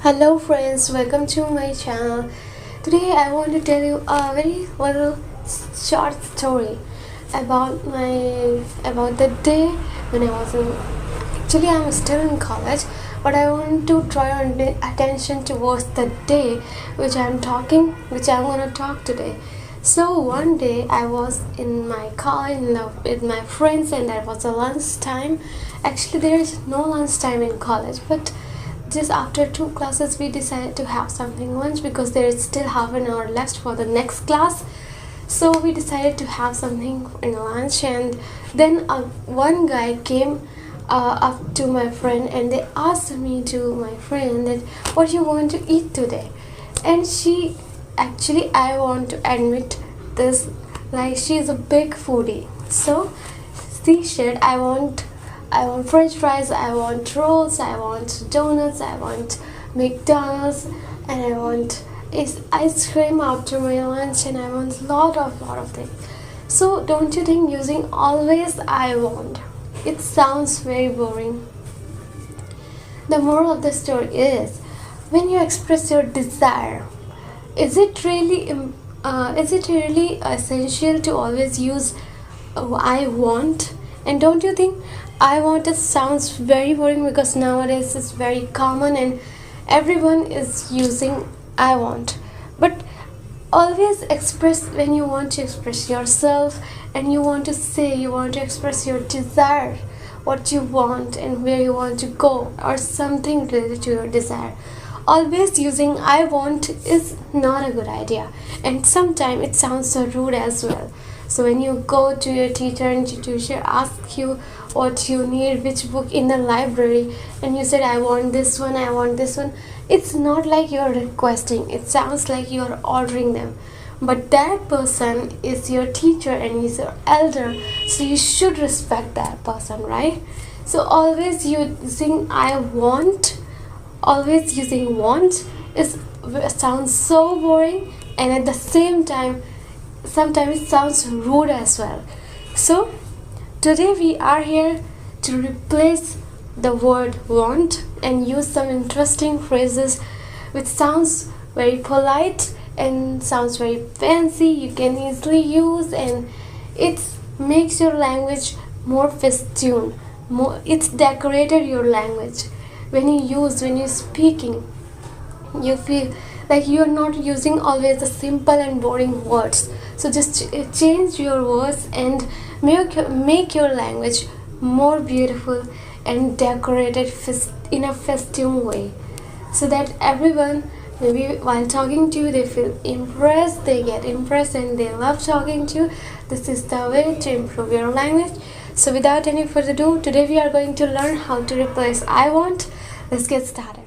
Hello friends, welcome to my channel. Today I want to tell you a very little short story about the day when I was in I'm still in college, but I want to draw your attention towards the day which I'm gonna talk today. So one day I was in my car with my friends and there was a lunch time. Actually there is no lunch time in college, but just after two classes we decided to have something lunch because there is still half an hour left for the next class. So we decided to have something in lunch, and then one guy came up to my friend and they asked my friend that what you want to eat today. And she actually, I want to admit this, like, she's a big foodie. So she said, I want french fries, I want rolls, I want donuts, I want McDonald's, and I want ice cream after my lunch, and I want lot of things. So don't you think using always I want, it sounds very boring? The moral of the story is, when you express your desire, is it really essential to always use I want? And don't you think I want sounds very boring, because nowadays it's very common and everyone is using I want? But always express when you want to express yourself and you want to express your desire, what you want and where you want to go, or something related to your desire. Always using I want is not a good idea, and sometimes it sounds so rude as well. So when you go to your teacher and your teacher asks you what you need, which book in the library, and you said I want this one, it's not like you're requesting, it sounds like you're ordering them. But that person is your teacher and he's your elder, so you should respect that person, right? So always using I want, always using want sounds so boring, and at the same time sometimes it sounds rude as well. So today we are here to replace the word want and use some interesting phrases which sounds very polite and sounds very fancy, you can easily use, and it makes your language more festoon, it's decorated your language. When you're speaking, you feel like you're not using always the simple and boring words. So just change your words and make your language more beautiful and decorated in a festive way, so that everyone, maybe while talking to you, they feel impressed, they get impressed and they love talking to you. This is the way to improve your language. So without any further ado, today we are going to learn how to replace I want. Let's get started.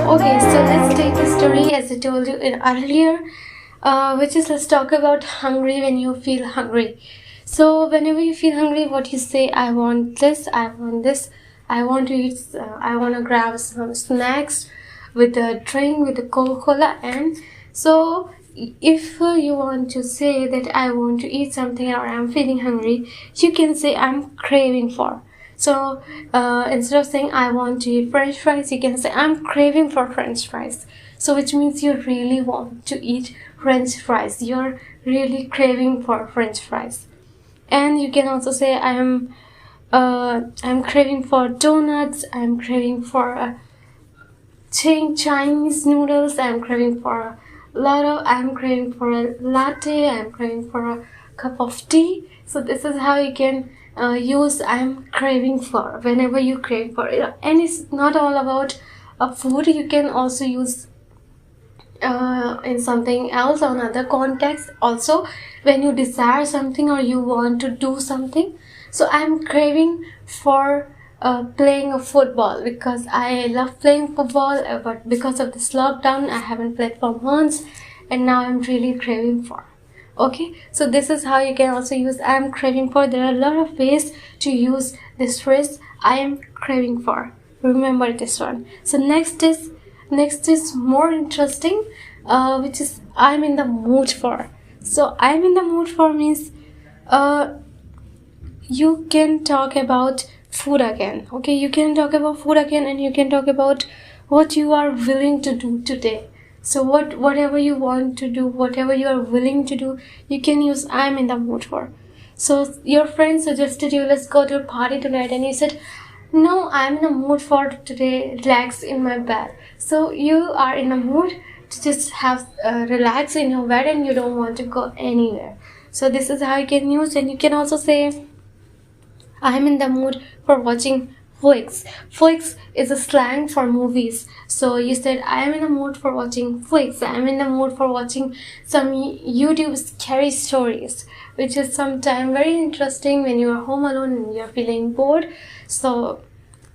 Okay, so let's take the story as I told you earlier, which is, let's talk about hungry. When you feel hungry, so whenever you feel hungry, what you say, I want this, I want this, I want to eat, I want to grab some snacks with a drink, with a Coca-Cola. And so if you want to say that I want to eat something or I'm feeling hungry, you can say I'm craving for. So instead of saying I want to eat french fries, you can say I'm craving for french fries. So which means you really want to eat french fries, you're really craving for french fries. And you can also say I'm craving for donuts, I'm craving for Chinese noodles, I'm craving for I'm craving for a latte, I'm craving for a cup of tea. So this is how you can use I'm craving for whenever you crave for it. And it's not all about food, you can also use in something else or another context also, when you desire something or you want to do something. So I'm craving for playing a football because I love playing football, but because of this lockdown I haven't played for months and now I'm really craving for. Okay, so this is how you can also use I am craving for. There are a lot of ways to use this phrase I am craving for. Remember this one. So next is more interesting, which is I'm in the mood for. So I'm in the mood for means you can talk about food again. Okay, you can talk about food again, and you can talk about what you are willing to do today. So whatever you want to do, whatever you are willing to do, you can use I'm in the mood for. So your friend suggested you, let's go to a party tonight, and you said, no, I'm in a mood for today, relax in my bed. So you are in a mood to just have relax in your bed, and you don't want to go anywhere. So this is how you can use. And you can also say I'm in the mood for watching flicks. Flicks is a slang for movies. So you said I am in the mood for watching flicks. I am in the mood for watching some YouTube scary stories, which is sometimes very interesting when you are home alone and you are feeling bored. So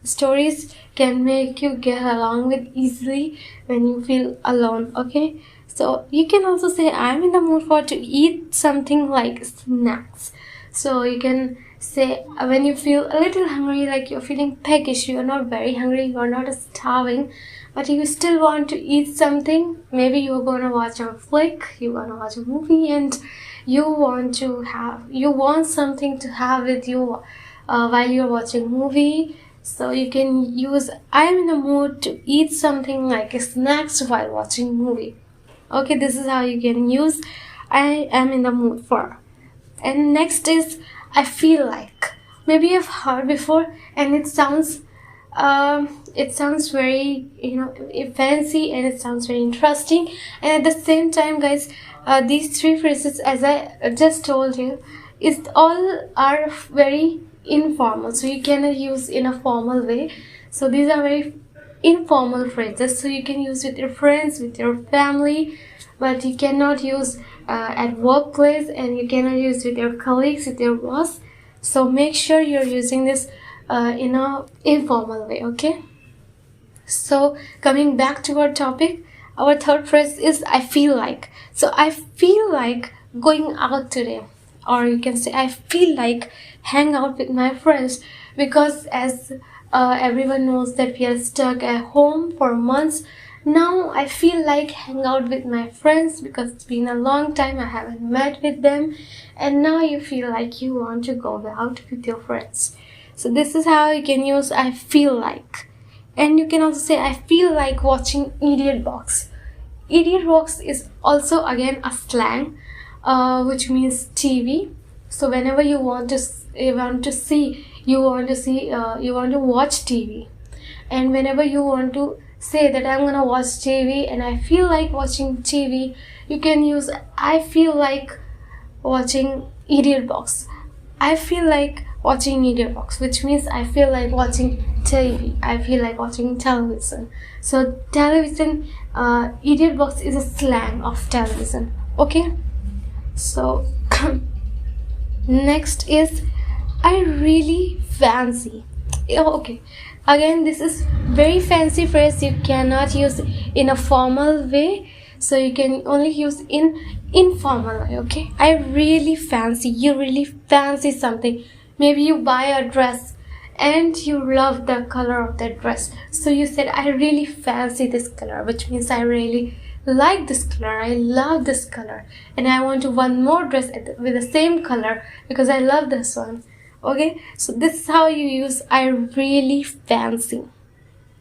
stories can make you get along with easily when you feel alone. Okay, so you can also say I'm in the mood for to eat something like snacks. So you can say when you feel a little hungry, like you're feeling peckish, you're not very hungry, you're not starving, but you still want to eat something. Maybe you're gonna watch a flick, you're gonna watch a movie, and you want something to have with you while you're watching a movie. So you can use I'm in the mood to eat something like snacks while watching a movie. Okay, this is how you can use I am in the mood for. And next is I feel like. Maybe you've heard before, and it sounds very fancy, and it sounds very interesting. And at the same time, guys, these three phrases, as I just told you, all are very informal. So you cannot use in a formal way. So these are very informal phrases. So you can use with your friends, with your family, but you cannot use at workplace, and you cannot use with your colleagues, with your boss. So make sure you're using this in a informal way. Okay, so coming back to our topic, our third phrase is I feel like. So I feel like going out today, or you can say I feel like hang out with my friends, because as everyone knows that we are stuck at home for months. Now I feel like hang out with my friends because it's been a long time I haven't met with them, and now you feel like you want to go out with your friends. So this is how you can use I feel like. And you can also say I feel like watching Idiot Box. Idiot Box is also again a slang which means TV. So whenever you want to watch TV, and whenever you want to say that I'm gonna watch TV and I feel like watching TV, you can use I feel like watching Idiot Box. I feel like watching Idiot Box, which means I feel like watching TV. I feel like watching television. So television, Idiot Box is a slang of television. Okay, so next is I really fancy. Okay, again, this is very fancy phrase. You cannot use in a formal way, so you can only use in informal way. Okay, I really fancy. You really fancy something. Maybe you buy a dress and you love the color of that dress, so you said I really fancy this color, which means I really like this color, I love this color, and I want to one more dress with the same color because I love this one. Okay, so this is how you use I really fancy.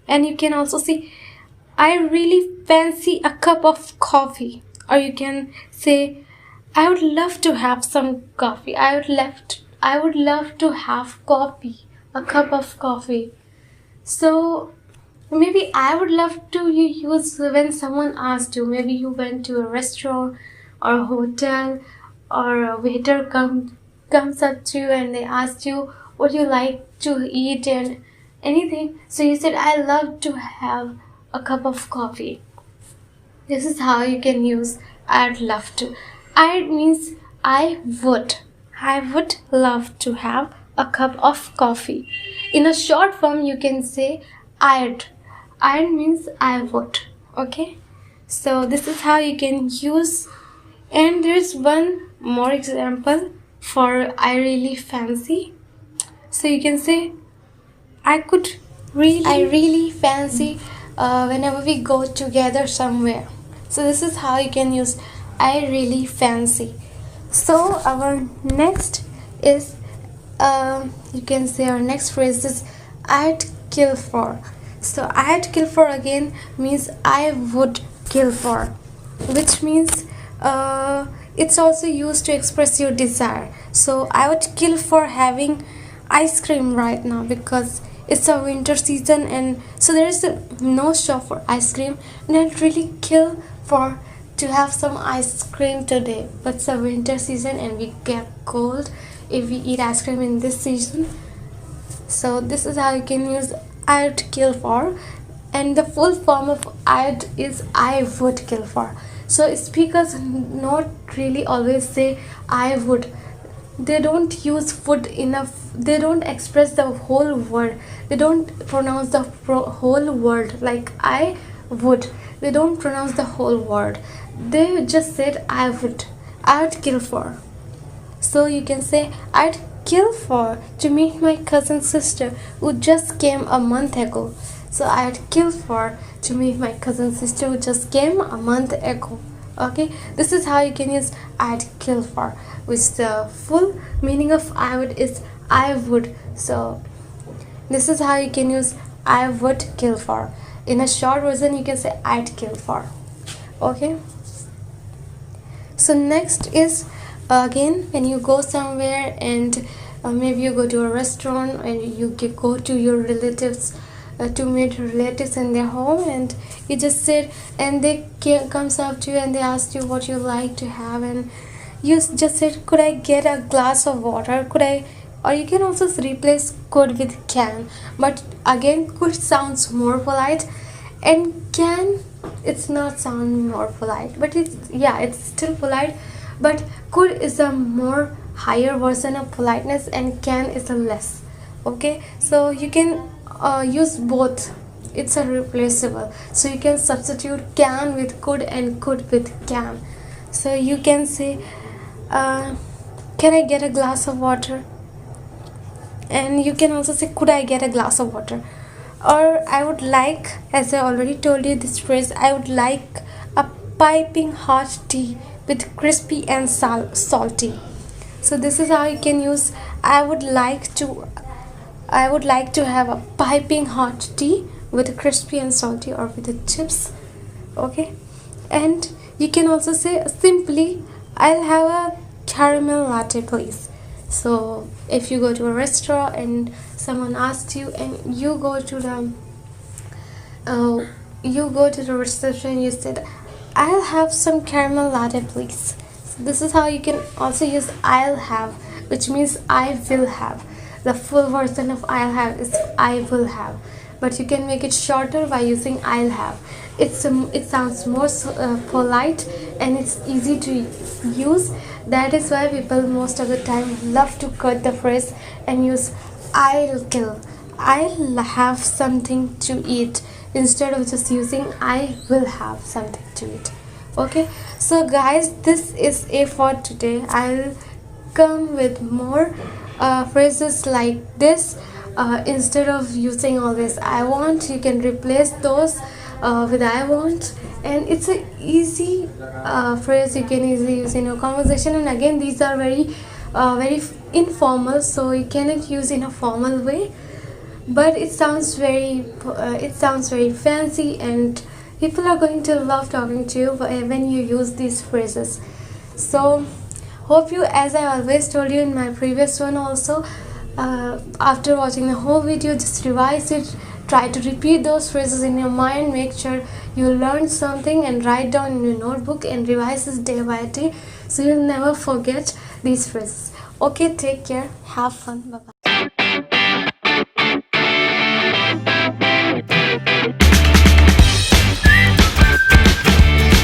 And you can also say I really fancy a cup of coffee, or you can say I would love to have some coffee. I would love to have coffee, a cup of coffee. So maybe I would love to use when someone asked you. Maybe you went to a restaurant or a hotel, or a waiter comes up to you and they asked you what you like to eat and anything. So you said I love to have a cup of coffee. This is how you can use I'd love to. I means I would love to have a cup of coffee. In a short form you can say I'd means I would. Okay, so this is how you can use. And there's one more example for I really fancy. So you can say I really fancy whenever we go together somewhere. So this is how you can use I really fancy. So our next is you can say our next phrase is I'd kill for. So I'd kill for again means I would kill for, which means it's also used to express your desire. So I would kill for having ice cream right now because it's a winter season, and so there is no shop for ice cream, and I'd really kill for to have some ice cream today. But it's a winter season and we get cold if we eat ice cream in this season. So this is how you can use I'd kill for, and the full form of I'd is I would kill for. So speakers not really always say I would. They don't use would enough. They don't express the whole word. They don't pronounce the whole word like I would. They don't pronounce the whole word. They just said I would. I'd kill for. So you can say I'd kill for to meet my cousin sister who just came a month ago. So I'd kill for to meet my cousin sister who just came a month ago. Okay, this is how you can use I'd kill for, which the full meaning of I would is I would. So this is how you can use I would kill for. In a short version you can say I'd kill for. Okay, so next is again when you go somewhere and maybe you go to a restaurant and you go to your relatives to meet relatives in their home, and you just sit and they comes up to you and they ask you what you like to have, and you just said could I get a glass of water, could I, or you can also replace could with can, but again could sounds more polite and can it's not sound more polite, but it's still polite, but could is a more higher version of politeness and can is a less. Okay, so you can use both. It's a replaceable, so you can substitute can with could and could with can. So you can say can I get a glass of water, and you can also say could I get a glass of water, or I would like, as I already told you this phrase, I would like a piping hot tea with crispy and salty. So this is how you can use I would like to have a piping hot tea with crispy and salty, or with the chips. Okay, and you can also say simply I'll have a caramel latte please. So if you go to a restaurant and someone asks you and you go to the reception, you said I'll have some caramel latte please. So this is how you can also use I'll have, which means I will have. The full version of I'll have is I will have, but you can make it shorter by using I'll have. It sounds more polite and it's easy to use. That is why people most of the time love to cut the phrase and use I'll have something to eat instead of just using I will have something to eat. Okay, so guys, this is it for today. I'll come with more phrases like this. Instead of using always I want, you can replace those with I want, and it's a easy phrase you can easily use in a conversation. And again, these are very informal, so you cannot use in a formal way, but it sounds very fancy, and people are going to love talking to you when you use these phrases. So hope you, as I always told you in my previous one also, after watching the whole video, just revise it, try to repeat those phrases in your mind, make sure you learn something and write down in your notebook and revise this day by day, so you'll never forget these phrases. Okay, take care, have fun, bye bye.